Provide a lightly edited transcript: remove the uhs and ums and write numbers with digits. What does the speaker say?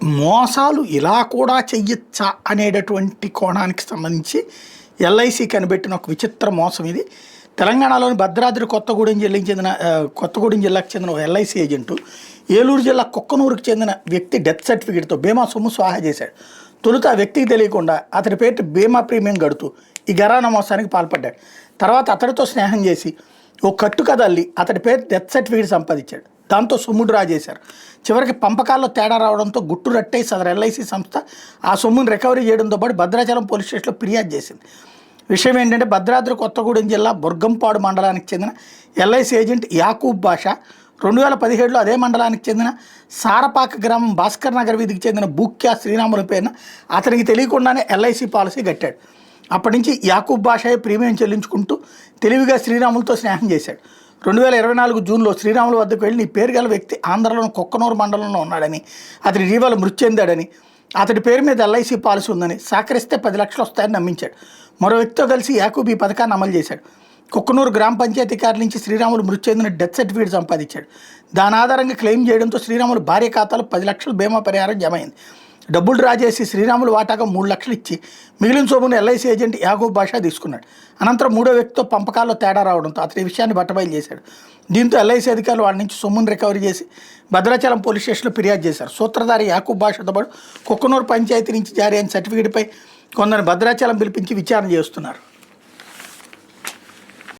మోసాలు ఇలా కూడా చెయ్యొచ్చా అనేటటువంటి కోణానికి సంబంధించి ఎల్ఐసి కనిపెట్టిన ఒక విచిత్ర మోసం ఇది. తెలంగాణలోని భద్రాద్రి కొత్తగూడెం జిల్లాకు చెందిన ఒక ఎల్ఐసి ఏజెంటు ఏలూరు జిల్లా కుక్కనూరుకు చెందిన వ్యక్తి డెత్ సర్టిఫికేట్తో బీమా సొమ్ము స్వాహా చేశాడు. తొలుత ఆ వ్యక్తికి తెలియకుండా అతడి పేరు బీమా ప్రీమియం గడుతూ ఈ ఘరానా మోసానికి పాల్పడ్డాడు. తర్వాత అతడితో స్నేహం చేసి ఓ కట్టుకథ అల్లి అతడి పేరు డెత్ సర్టిఫికేట్ సంపాదించాడు. దాంతో సొమ్ము డ్రా చేశారు. చివరికి పంపకాల్లో తేడా రావడంతో గుట్టు రట్టై సదరు ఎల్ఐసి సంస్థ ఆ సొమ్మును రికవరీ చేయడంతో పాటు భద్రాచలం పోలీస్ స్టేషన్లో ఫిర్యాదు చేసింది. విషయం ఏంటంటే భద్రాద్రి కొత్తగూడెం జిల్లా బుర్గంపాడు మండలానికి చెందిన ఎల్ఐసి ఏజెంట్ యాకూబ్ బాషా 2017లో అదే మండలానికి చెందిన సారపాక గ్రామం భాస్కర్ నగర్ వీధికి చెందిన బూక్యా శ్రీరాముల పేరున అతనికి తెలియకుండానే ఎల్ఐసి పాలసీ కట్టాడు. అప్పటి నుంచి యాకూబ్ బాషాయే ప్రీమియం చెల్లించుకుంటూ తెలివిగా శ్రీరాములతో స్నేహం చేశాడు. 2024 జూన్లో శ్రీరాముల వద్దకు వెళ్ళి నీ పేరు గల వ్యక్తి ఆంధ్రలోని కుక్కనూరు మండలంలో ఉన్నాడని, అతని ఇటీవల మృతి చెందాడని, అతడి పేరు మీద ఎల్ఐసి పాలసీ ఉందని, సహకరిస్తే 10 లక్షలు వస్తాయని నమ్మించాడు. మరో వ్యక్తితో కలిసి యాకూబ్ ఈ పథకాన్ని అమలు చేశాడు. కుక్కనూరు గ్రామ పంచాయతీ కార్యాలయం నుంచి శ్రీరాములు మృతి చెందిన డెత్ సర్టిఫికేట్ సంపాదించాడు. దాని ఆధారంగా క్లెయిమ్ చేయడంతో శ్రీరాములు భార్య ఖాతాలో 10 లక్షల బీమా పరిహారం జమ అయింది. డబ్బులు డ్రా చేసి శ్రీరాములు వాటాగా 3 లక్షలు ఇచ్చి మిగిలిన సొమ్మును ఎల్ఐసి ఏజెంట్ యాకూబ్ బాషా తీసుకున్నాడు. అనంతరం మూడో వ్యక్తితో పంపకాల్లో తేడా రావడంతో అతని విషయాన్ని బట్టబయలు చేశాడు. దీంతో ఎల్ఐసి అధికారులు వాడి నుంచి సొమ్మును రికవరీ చేసి భద్రాచలం పోలీస్ స్టేషన్లో ఫిర్యాదు చేశారు. సూత్రధారి యాకూబ్ బాషాతో పాటు కుక్కనూరు పంచాయతీ నుంచి జారీ అయిన సర్టిఫికేట్పై కొందరు భద్రాచలం పిలిపించి విచారణ చేస్తున్నారు.